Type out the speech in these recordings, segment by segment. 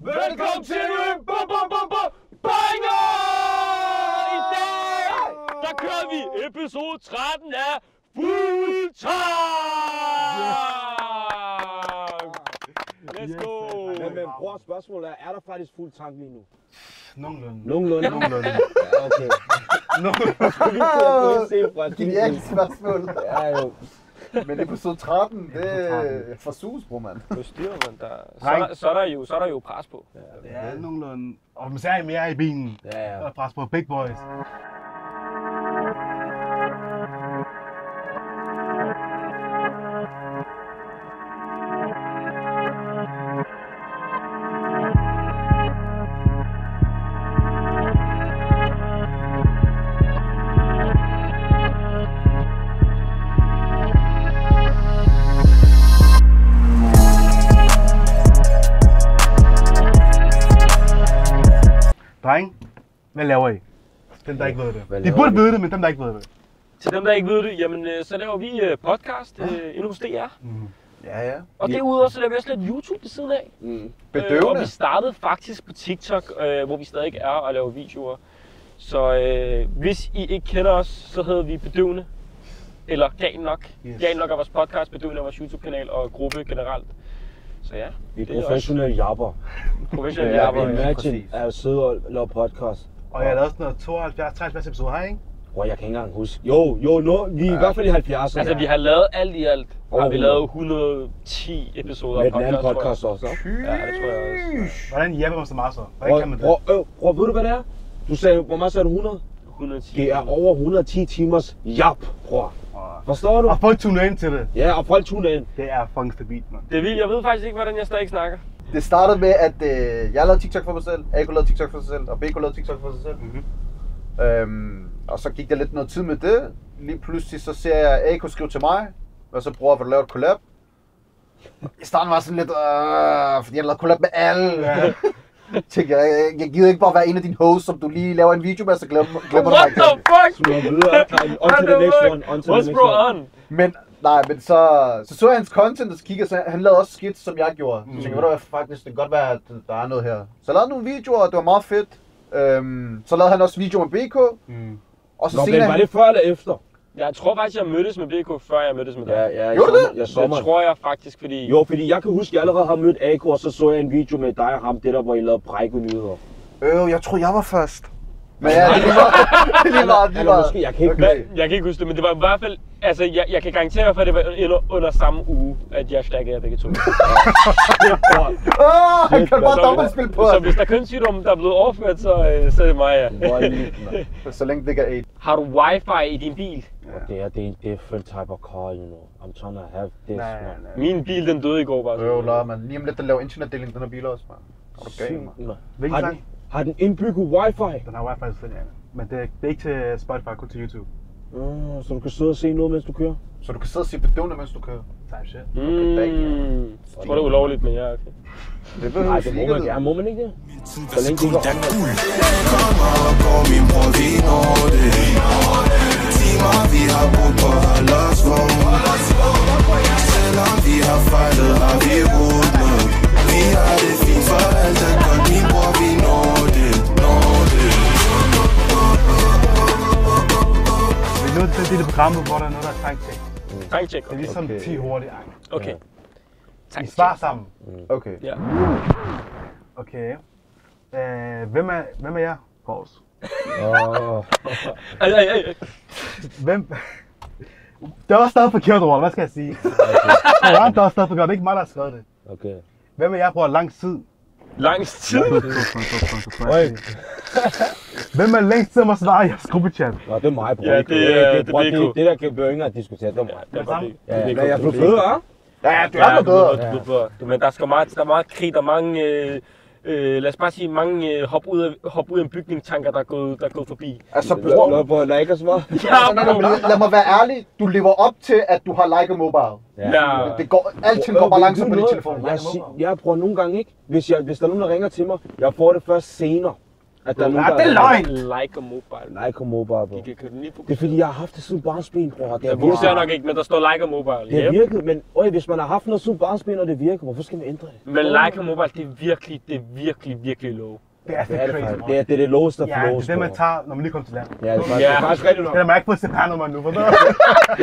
Velkommen til Banger! I dag, der kører vi episode 13 af Fuld Tank! Let's go! Men bror, spørgsmålet er der faktisk fuld tank lige nu? Nogenlunde. Ja, okay. Genialt spørgsmål. Ja, jo. Men episode 13, det er for sus, bror, mand. Nu styrer man der. Så er der jo pres på. Ja, nogenlunde. Og man ser mere i bilen. Ja. Og pres på big boys. Dreng, hvad laver I? Dem der ikke ved det. De burde vide det, men dem der ikke ved det. Til dem der ikke ved det, jamen så laver vi podcast inde hos DR. Ja. Og derudover så laver vi også lidt YouTube ved siden af. Bedøvende. Og vi startede faktisk på TikTok, hvor vi stadig er og laver videoer. Så hvis I ikke kender os, så hedder vi Bedøvende. Eller Gal Nok. Yes. Gal Nok er vores podcast, Bedøvende er vores YouTube-kanal og gruppe generelt. Så ja, Vi er professionelle jabber. professionelle Ja, jabber. vi er Imagine at sidde og lave podcast. Og jeg har lavet sådan noget 72-73 episoder her, ikke? Bror, jeg kan ikke engang huske. Jo, vi er i hvert fald i 70'erne. Altså vi har lavet alt i alt. Har vi 100. lavet 110 episoder Med af den anden podcast, podcast også. Ja, det tror jeg også. Hvordan hjælper man så meget så? Hvordan kan man det? Bror, ved du hvad det er? Du sagde, hvor meget sagde du 100? 110. Det er over 110 timers jab, bror. Forstår du? Og folk tuner ind til det. Ja, og folk tuner ind. Det er fucking stabilt, mand. Det er vildt. Jeg ved faktisk ikke, hvordan jeg stadig snakker. Det startede med, at jeg lavede TikTok for mig selv, AK lavede TikTok for sig selv, og BK lavede TikTok for sig selv. Og så gik der lidt noget tid med det. Lige pludselig så ser jeg AK skrive til mig, og så bror, vil du lave et collab? I starten var sådan lidt, fordi jeg lavede collab med alle. Ja. Tænkte jeg gider ikke bare være en af dine hosts, som du lige laver en video med, så glemmer du mig What ikke. the fuck? Så videre. On to the next one. On to the What's next bro one. on? Men så jeg hans content, og så kiggede jeg, så han lavede også skits, som jeg gjorde. Så jeg tænkte, ved du hvad, faktisk, det kan godt være, at der er noget her. Så jeg lavede nogle videoer, og det var meget fedt. Så lavede han også videoer med BK. Og så Nå, men senere... var det før eller efter? Jeg tror faktisk, jeg mødtes med BK, før jeg mødtes med dig. Ja, Gjorde du det? Jeg Det sommer. tror jeg faktisk, fordi... Jo, fordi jeg kan huske, at jeg allerede har mødt AK, og så jeg en video med dig og ham, det der, hvor I lavede Brækko-nyheder. Jeg tror jeg var først. Men ja, det er lige meget. Måske, jeg kan ikke Okay. Jeg kan ikke huske det, men det var i hvert fald... Altså, jeg kan garantere for, at det var under samme uge, at jeg stakkede jer begge to. Han kan bare dobbeltspil på Så hvis der er kønssygdom, der er blevet overført, så er det mig, ja. Så længe det ikke er 8. Har du wifi i din bil? Det er en different type of car, you know. I'm trying to have this, Nej. man. Min bil, den døde i går bare. Lad man. Lige om lidt, der laver internetdeling, den her bil også, man. Er du gal, man? Hvilken sang? Har den indbygget wifi? Den har wifi selvfølgelig, ja. Men det er ikke til Spotify, kun til YouTube. Så du kan sidde og se noget, mens du kører? Så du kan sidde og se bedøvende, mens du kører. Type shit. Jeg tror, det er ulovligt, men ja, okay. Det behøver Nej, du det må ikke. man gerne. Må man ikke det? Så længe det er guld. Kommer og går, min bror, vi når det. Timer, vi har brugt på at holde os vågen. Selvom vi har fejlet, har vi rodet med. Vi har det fint for alt er godt, min bror, vi når det. Vi er nødt til at dele programmet, hvor der er noget, der er tanktjek. Tanktjek, Det er okay. ligesom 10 hurtigt. Okay. I svarer sammen. Okay. Ja. Okay. Hvem er jer? Pause. Hvem? Det er også stadig forkert, Roald. Hvad skal jeg sige? Det er også stadig forkert. Det er ikke mig, der har skrevet det. Okay. Hvem er jer på lang tid? Langs tid. Hvem er længst tid om at svare i jeres gruppechat? Nå, det er mig, bror. Ja, det er BK. Det der kan vi jo ikke engang diskutere. Det er mig. Det var det. Ja, men jeg blev fed, hva'? Ja, du er noget bedre. Men der er meget krig, der er mange, lad os bare sige, mange hop ud af en bygningstanker, der er gået forbi. Altså, bror, Hvor der ikke er svar. lad mig være ærlig. Du lever op til, at du har like a mobile. Ja. Alting går bare langsomt på din telefon. Jeg prøver nogle gange ikke. Hvis der er nogen, der ringer til mig, jeg får det først senere. At der er nogen, det er løgn! Like Mobile. Like Mobile, bro. Kan den lige på? Det er fordi, jeg har haft det siden barnsben, bror. Det Jeg har fokuserer virket. nok ikke, men der står Like Mobile. Det har virket, men hvis man har haft noget siden barnsben, og det virker, hvorfor skal man ændre det? Men Like Mobile, det er virkelig low. Det er Det er det crazy, faktisk. bro. Det er det lowest of Ja, det er lows, det, man bror. tager, når man lige kommer til landet. Ja, det er faktisk, Ja. det er faktisk rigtigt nok. Det er man ikke på CPR-nummer nu, for Det er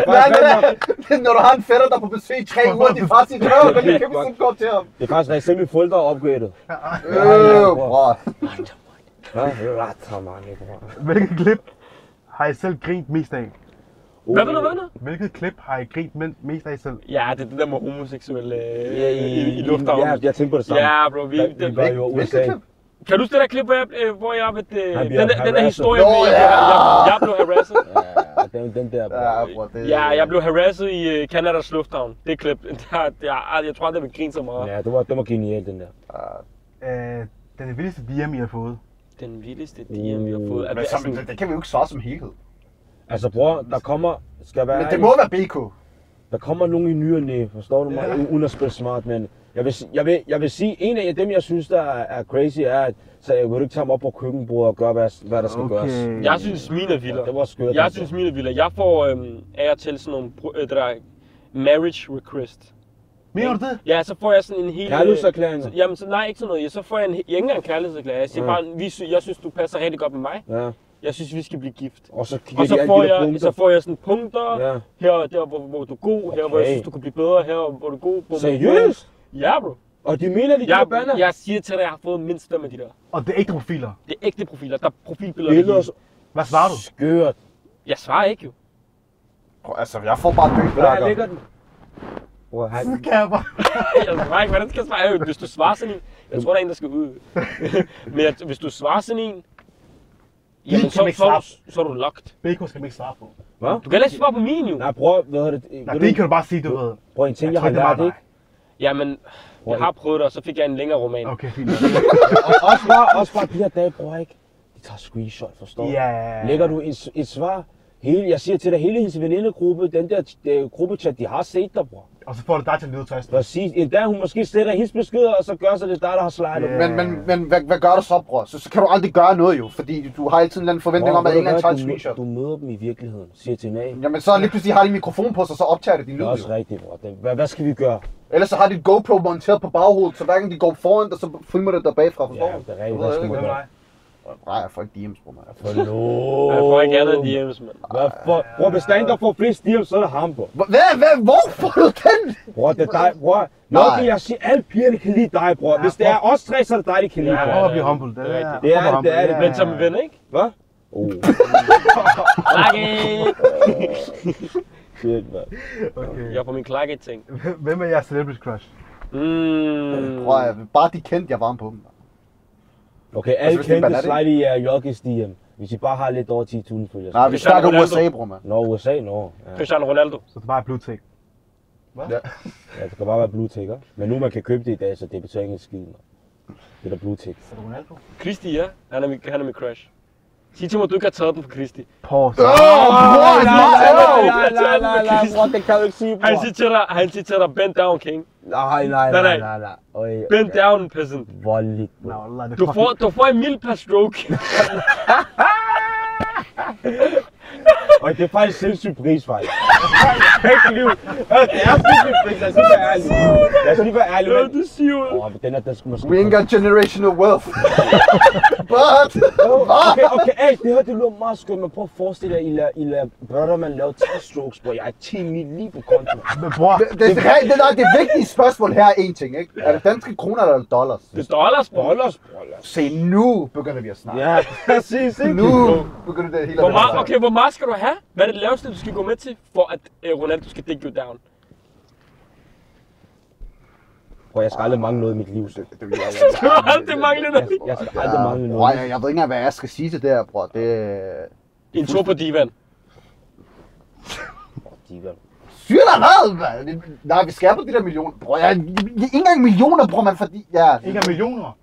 faktisk rigtigt nok. Når du har en fætter, der er på besøg i 3 uger, de far sit røv, kan du købe sådan et kort til ham. Det er faktisk rigtigt. Selv mine forældre er opgraded. Bror. Hvilket klip har I selv grint mest af? Hvad for noget? Hvilket klip har I grint mest af selv? Ja, det er det der med homoseksuelle I i lufthavnen. Ja, jeg tænkte på det samme. Ja, bro. Vi var jo i USA. Kan du huske det der klip, hvor jeg ved Han bliver den der harasset. historie Nå, med, ja. jeg blev harasset? Ja, den der, bro. Ja, bror, det... Ja, jeg blev harasset i Canadas lufthavn. Det klip, jeg tror aldrig, vi griner så meget. Ja, det var genialt, den der. Den vildeste DM, I har fået. Den vildeste DM, vi har fået. Men det kan vi jo ikke svare som helhed. Altså, bror, der kommer... Skal være Men det må være BK. Der kommer nogen i ny og næ, forstår du mig? Uden at spille smart, men jeg vil sige, en af dem, jeg synes, der er crazy, er, at så jeg vil ikke tage mig op på køkkenbordet og gøre, hvad der skal gøres. Jeg synes, mine er vildere. Det var skørt. Jeg synes, mine er vildere. Jeg får af og til sådan nogle det der marriage request. Mener du det? Ja, så får jeg sådan en hel... Kærlighedserklæringer? Jamen, så, nej, ikke sådan noget. Så får jeg ikke engang kærlighedserklæring. Jeg siger bare, jeg synes, du passer rigtig godt med mig. Ja. Jeg synes, vi skal blive gift. Og så Og så får jeg sådan punkter. Ja. Her der, hvor du er god. Her, hvor jeg synes, du kan blive bedre. Her, hvor du er god. Seriøst? Ja, bro. Og de mener, de kan banner? Jeg siger til dig, jeg har fået mindst 5 af de der. Og det er ægte profiler. Det er ægte profiler. Der er profilbilleder. Billeder. Hvad svarer du? Skørt. Jeg svarer ikke jo. Altså, jeg får bare Hvor dødbærker. ligger den? Bror, han... Kan jeg bare? Jeg svarer ikke, hvordan skal jeg svare? Hvis du svarer sådan en... Jeg tror, der er en, der skal ud. Men hvis du svarer sådan en... Jamen, kan man ikke svare. så er du locked. BK skal man ikke svare på. Hvad? Du kan heller ikke svare på min jo. Nej, bror, hvad hedder det? Nej, det kan du bare sige, du ved. Bror, en ting, jeg tror har ikke, det var lært, dig. ikke? Jamen, jeg har prøvet det, og så fik jeg en længere roman. Okay, fint. Også bare de her dage, bror, ikke? De tager screenshot, forstår du? Ja. Lægger du et svar? Jeg siger til dig, hele hendes venindegruppe, den der gruppechat, de har set dig, bror. Og så får du dig til at lyde tøjst. Præcis. Endda hun måske sletter hendes beskeder, og så gør så det dig, der har slidet. Ja. Men hvad gør du så, bror? Så kan du aldrig gøre noget jo, fordi du har altid en eller anden forventning om, at en eller anden tager et screenshot. Du møder dem i virkeligheden, siger til nej. Jamen så lige pludselig har de en mikrofon på sig, så optager det din Det lyd er også jo. rigtigt, bror. Hvad skal vi gøre? Ellers så har de et GoPro monteret på baghovedet, så hver gang de går foran dig, så filmer det der bagfra, forstår Ja, du? det er rigtigt. Du ved Hvad skal ikke, man Hvad med gøre? dig? Nej, jeg får ikke DM's, bror, man. Jeg får ikke andet DM's, mand. Bror, hvis der er en, der får flest DM, så er det ham, bror. Hvor får du den? Bror, det er dig, bror. Nå, Nej. kan jeg sige, alle pigerne kan lide dig, bror. Hvis det er os tre, så er det dig, de kan lide, Ja, bror. prøv at blive humble. Det Det er er rigtigt. Det er det. Men som ven, ikke? Hvad? Klakket! Shit, mand. Okay. Jeg får min klakket-ting. Hvem er jeres celebrity crush? Bror, bare de kendte, jeg varme på dem. Okay, alle hvis det er kendte banalt, slide i JG's DM. Hvis I bare har lidt over 10.000 følgere. Nej, vi Cristiano snakker Ronaldo. USA, bror, man. Nå, USA, nå. Ja. Cristiano Ronaldo. Så det bare er blue tick. Ja, det skal bare være blue tick, ikke? Men nu man kan købe det i dag, så det betyder ingen skid, mand. Det der blue tick. Er det Ronaldo? Christi, ja. Han er min crush. Sig til mig, at du ikke har taget den for Christi. Pause. Bror, bror, det kan du ikke sige, bror. Han siger til dig, bend down, king. Nej. Bend down, peasant. Voldeligt, Nå, bror. lad det Du får en mild per stroke. Og det er faktisk sindssygt pris, faktisk. Det er sindssygt pris, lad os lige være ærlig. Lad os lige være ærlig, Ja, men... det siger jeg. Åh, men den skal måske... We ain't got generational wealth. But... Okay, hey, det her, det lyder meget skønt, men prøv at forestille jer, I lader Brotherman lave 10 strokes, bror. Jeg har 10 mil lige på konto. Men bror, Det vigtige spørgsmål her er én ting, ikke? Er det danske kroner eller dollars? Det er dollars, bro. Dollars. Se, nu begynder vi at snakke. Ja, præcis, ikke? Nu begynder det hele at Hvor meget skal du have? Hvad er det laveste, du skal gå med til, for at Ronaldo skal dig you down? Bror, jeg skal aldrig mangle noget i mit liv, så. Du har aldrig manglet noget. Jeg skal aldrig mangle Bror, noget. jeg ved ikke engang, hvad jeg skal sige til det her, bror. Det... En tur på divan. Sygt eller hvad, mand? Nej, vi skal på de der millioner. Bror, jeg ikke engang millioner, bror, man, fordi... Ja, ikke af millioner.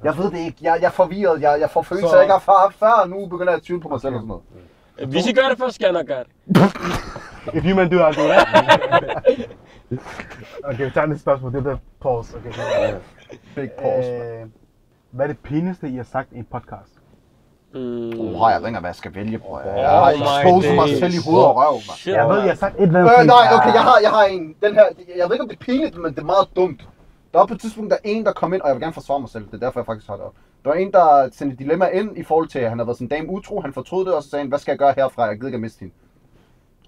jeg ved det ikke. Jeg er forvirret. Jeg får følelser, jeg ikke har haft før. Nu begynder jeg at tvivle på mig selv og sådan noget. Hvis I gør det først, skal jeg nok gøre det. If you man do, I'll do that. Okay, vi tager næste spørgsmål. Det er pause. Okay, Big pause, man. Hvad er det pinligste, I har sagt i en podcast? Jeg ved ikke, hvad jeg skal vælge, bror. Jeg Oh har my exposet mig days. selv i hovedet og røv, man. Shit, Jeg ved, man. I har sagt et eller andet. Nej, okay, jeg har en. Den her, jeg ved ikke, om det er pinligt, men det er meget dumt. Der var på et tidspunkt, der er en, der kom ind, og jeg vil gerne forsvare mig selv. Det er derfor, jeg faktisk har det op. Der var en, der sendte et dilemma ind i forhold til, at han havde været sådan en dame utro. Han fortrød det, og så sagde han, hvad skal jeg gøre herfra? Jeg gider ikke at miste hende.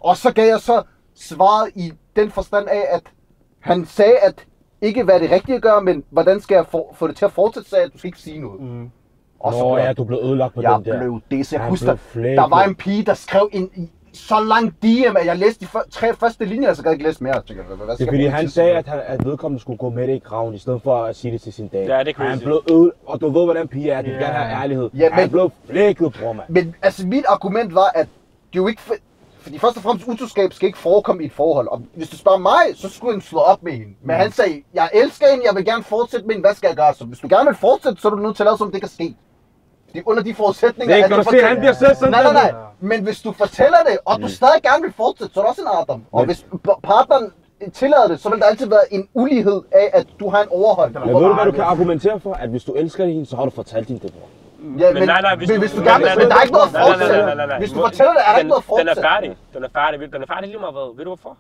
Og så gav jeg så svaret i den forstand af, at han sagde, at ikke hvad det rigtige gør, men hvordan skal jeg få det til at fortsætte, så at du skal ikke sige noget. Og så Nå blev ja, du blev ødelagt på jeg den der. blev det, så jeg Han husker, blev der var flækket. en pige, der skrev en så lang DM, at jeg læste de 3 første linjer, så jeg ikke læse mere. Jeg tænker, hvad Det skal er fordi jeg bruge han tid sagde, til? at vedkommende skulle gå med det i graven, i stedet for at sige det til sin dame. Ja, det er crazy. Han blev ødelagt, og du ved, hvordan piger er. Du vil Ja. gerne have ærlighed. Ja, Han men- blev flækket, bror, mand. Men altså, mit argument var, at det er jo ikke... Fordi først og fremmest, utroskab skal ikke forekomme i et forhold. Og hvis du spørger mig, så skulle han slå op med hende. Men han sagde, jeg elsker hende, jeg vil gerne fortsætte med hende, hvad skal jeg gøre? Så hvis du gerne vil fortsætte, så er du nødt til at lave, som det kan ske. Fordi under de forudsætninger... Det at kan du du se, han bliver selv sådan Nej, der. nej, nej. Men hvis du fortæller det, og du stadig gerne vil fortsætte, så er det også en Adam. Og hvis partneren tillader det, så vil der altid være en ulighed af, at du har en overhånd. Men ved du, hvad du kan argumentere for? At hvis du elsker hende, så har du fortalt hende det, bror. Ja, Men nej, hvis hvis du gerne vil, men der er ikke noget at fortsætte. Hvis du fortæller det, er der ikke noget at Den er fortsætte. færdig. Den er færdig lige meget hvad. Ved du hvorfor?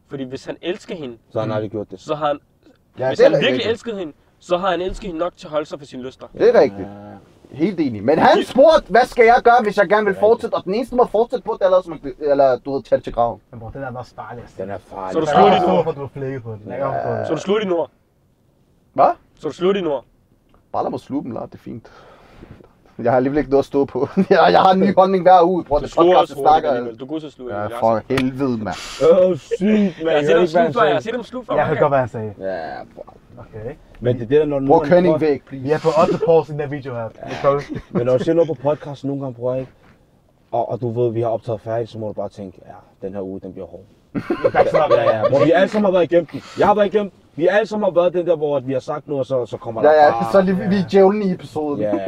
Fordi hvis han elsker hende, Så har han aldrig gjort det. så har han... Ja, Hvis det er han virkelig rigtigt. elskede hende, så har han elsket hende nok til at holde sig for sine lyster. Det er rigtigt. Helt enig. Men han spurgte, hvad skal jeg gøre, hvis jeg gerne vil fortsætte? Og den eneste måde at fortsætte på, det er eller du ved, tage det til graven. Men bror, den er også farlig. Den er farlig. Så er du Jeg slut kan i forstå, nu. hvorfor du er flækket på den. Jeg kan forstå det. Så er du slut i nord. Hvad? Så er du slut i nord. Bare lad mig sluge dem, lad. Det er fint. Jeg har alligevel ikke noget at stå på. jeg har en ny holdning hver uge. Bror, Du det sluger podcast, også jeg hurtigt snakker. alligevel. Du er god til at sluge. Ja, Jeg for helvede, mand. Sygt, mand. har set dem sluge før. Jeg har set dem sluge før. Jeg hørte godt, hvad han sagde. Ja, bror. Okay. Men det er det der, når Bror, nogen kønning væk, please. Vi er på 8 pause i den her video her. Det er godt. Men når du ser noget på podcasten nogle gange, bror, ikke? Og du ved, vi har optaget færdigt, så må du bare tænke, ja, den her uge, den bliver hård. Ja, hvor vi alle sammen har været igennem den. Jeg har været igennem. Vi alle sammen har været den der, hvor vi har sagt noget, og så kommer der Ja, bare... så er vi djævlen i episoden. Ja, ja.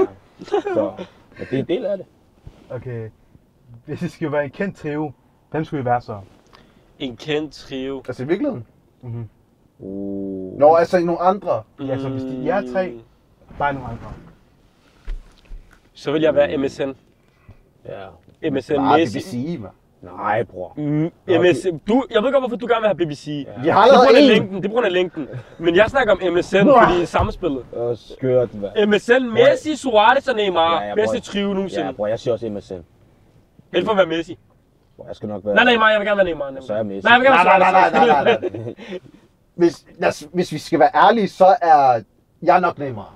Så, men det er en del af det. Okay. Hvis I skulle være en kendt trio, hvem skulle I være så? En kendt trio. Altså i virkeligheden? Uh. Nå, altså i nogle andre. Ja, så hvis I er 3, bare nogle andre. Så vil jeg være MSN. Ja. MSN Nej, Messi. BBC, mand. Nej, bror. MSN. Jeg ved godt, hvorfor du gerne vil have BBC. Vi har allerede en. Det er på grund af linken. Men jeg snakker om MSN, fordi samspillet. Skørt, hvad? MSN, Messi, Suarez og Neymar. Ja, Bedste bror. trio nogensinde. Ja, bror, jeg siger også MSN. Helt for at være Messi. Bror, jeg skal nok være... Nej, Neymar, jeg vil gerne være Neymar. Så er jeg Messi. Nej, jeg vil gerne være Suarez. Nej. Hvis vi skal være ærlige, så er jeg nok Neymar.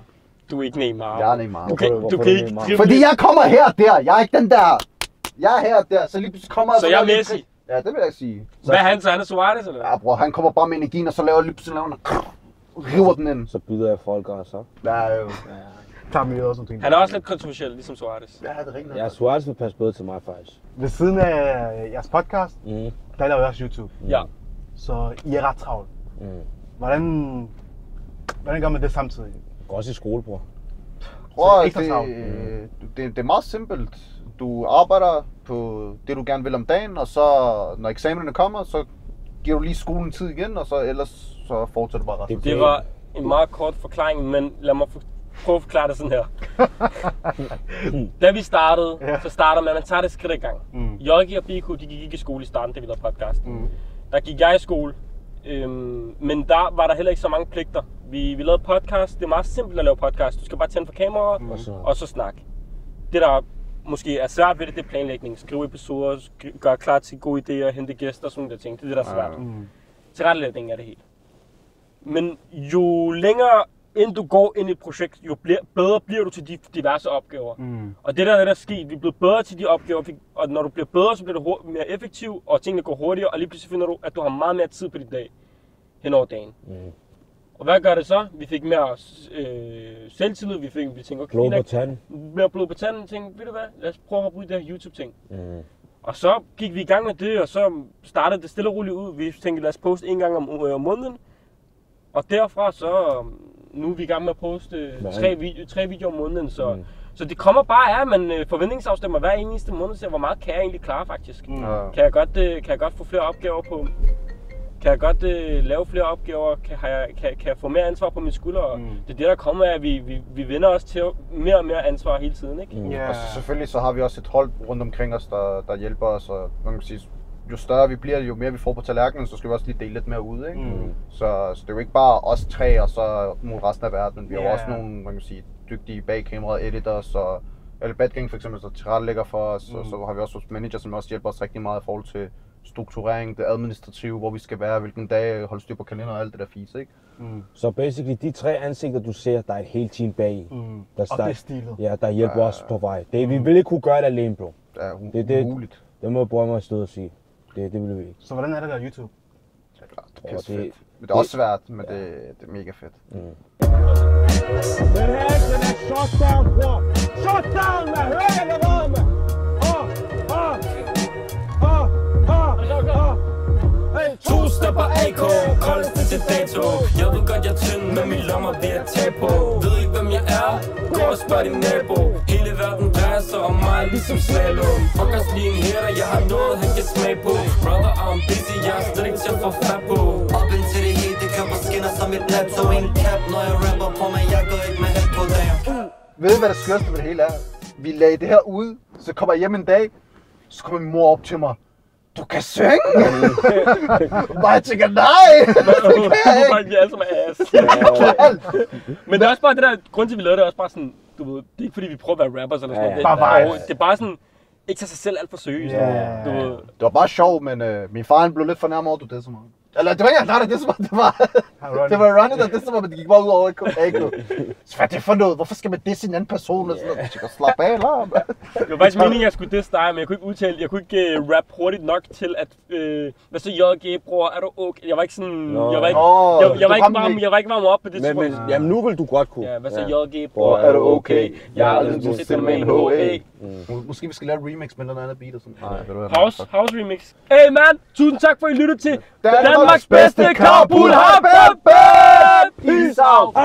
Du er ikke Neymar. Jeg er Neymar. Du kan Hvorfor ikke Neymar? drible. Fordi jeg kommer her og der. Jeg er ikke den der. Jeg er her og der, så lige pludselig kommer Så jeg er Messi. Ja, det vil jeg sige. Hvad er han så? Han er Suarez, eller hvad? Ja, bror, han kommer bare med energien, og så laver lige pludselig river den ind. Så byder jeg folk, og så... Ja, jo. Tager mig og sådan ting. Han er også lidt kontroversiel, ligesom Suarez. Ja, det er rigtigt. Ja, Suarez vil passe bedre til mig, faktisk. Ved siden af jeres podcast, der laver jeg også YouTube. Ja. Så I er ret travlt. Hvordan gør man det samtidig? Går også i skole, bror. Prøv, ekstra travlt. det er meget simpelt. Du arbejder på det, du gerne vil om dagen, og så når eksamenerne kommer, så giver du lige skolen tid igen, og så ellers så fortsætter du bare resten. Det var en meget kort forklaring, men lad mig prøve at forklare det sådan her. Da vi startede, så starter man tager det skridt ad gang. Jørgi og Biko, de gik ikke i skole i starten, da vi lavede podcasten. Der gik jeg i skole, men der var der heller ikke så mange pligter. Vi lavede podcast, det er meget simpelt at lave podcast. Du skal bare tænde for kameraet, og så snakke. Det der måske er svært ved det, det er planlægning. Skrive episoder, gøre klar til gode idéer, hente gæster og sådan nogle ting. Det er det, der er svært. Tilrettelægning er det helt. Men jo længere ind du går ind i et projekt, jo bedre bliver du til de diverse opgaver. Og det der er sket, vi er blevet bedre til de opgaver, og når du bliver bedre, så bliver du mere effektiv, og tingene går hurtigere, og lige pludselig finder du, at du har meget mere tid på din dag hen over dagen. Og hvad gør det så? Vi fik mere selvtillid, vi tænkte, okay, Blod på tanden. mere blod på tanden, tænkte, ved du hvad, lad os prøve at hoppe ud i det her YouTube-ting. Og så gik vi i gang med det, og så startede det stille og roligt ud. Vi tænkte, lad os poste en gang om måneden. Og derfra så, nu er vi i gang med at poste tre videoer om måneden. Så det kommer bare af, at man forventningsafstemmer hver eneste måned, så hvor meget kan jeg egentlig klare faktisk. Kan jeg godt få flere opgaver på? Kan jeg godt lave flere opgaver? Kan jeg få mere ansvar på mine skuldre? Det er det, der kommer af, at vi vender os til mere og mere ansvar hele tiden, ikke? Yeah. Og så selvfølgelig så har vi også et hold rundt omkring os, der hjælper os, og man kan sige, jo større vi bliver, jo mere vi får på tallerkenen, så skal vi også lige dele lidt mere ud, ikke? Så det er jo ikke bare os tre, og så mod resten af verden. Vi har jo også nogle, man kan sige, dygtige bag kameraet, editors, og alle Badgang for eksempel, så tilrettelægger for os, og så har vi også vores manager, som også hjælper os rigtig meget i forhold til strukturering, det administrative, hvor vi skal være, hvilken dag, holde styr på kalender og alt det der fis, ikke? Så basically, de 3 ansigter, du ser, der er et helt team bag. Og det er stilet. Ja, der hjælper os på vej. Vi vil ikke kunne gøre det alene, bro. Det er umuligt. Det må jeg bruge mig at stå og sige. Det vil vi ikke. Så hvordan er det der YouTube? Ja, det er pisse fedt. Men det er også svært, men det er mega fedt. Den her er den shutdown, bror. Shutdown, man! Hør jeg allerede, man! To stopper AK, koldeste til dato. Jeg ved godt, jeg er tynd, men min lommer ved at tage på. Ved ikke, hvem jeg er? Gå og spørg din nabo. Hele verden drejer sig om mig, ligesom slalom. Fuck os lige en hætter, jeg har noget, han kan smage på. Brother, I'm busy, jeg er slet ikke til at få fat på. Op indtil det hele, det køber skinner som et natto. En cap, når jeg rapper på mig, jeg går ikke med hat på dagen. Ved du, hvad det skørste ved det hele er? Vi lagde det her ud, så kommer jeg hjem en dag, så kommer min mor op til mig. Du kan synge! Bare jeg tænker, nej! Du bare giver alt som ass. Men det er også bare det der, grund til at vi lavede det, er også bare sådan, du ved, det er ikke fordi vi prøver at være rappers eller sådan noget. Det er bare sådan, ikke tage sig selv alt for seriøst. Det var bare sjovt, men min far blev lidt fornærmet over, du det så meget. Eller det var ikke engang det, det var Ronnie, der det, men det gik bare ud over AK. Så hvad er det for noget? Hvorfor skal man disse en anden person? Og sådan noget? Jeg kan slappe af, eller? Det var faktisk meningen, at jeg skulle disse dig, men jeg kunne ikke udtale, jeg kunne ikke rap hurtigt nok til at, hvad så JG, bror, er du okay? Jeg var ikke sådan, jeg var ikke varm op på det tidspunkt. Men jamen nu vil du godt kunne. Ja, hvad så JG, bror, er du okay? Jeg har aldrig lyst til med en HA. Måske vi skal lave et remix med noget andet beat og sådan. House remix. Hey man, tusind tak for at I lyttede til Danmarks bedste Kabul Hap. Peace out.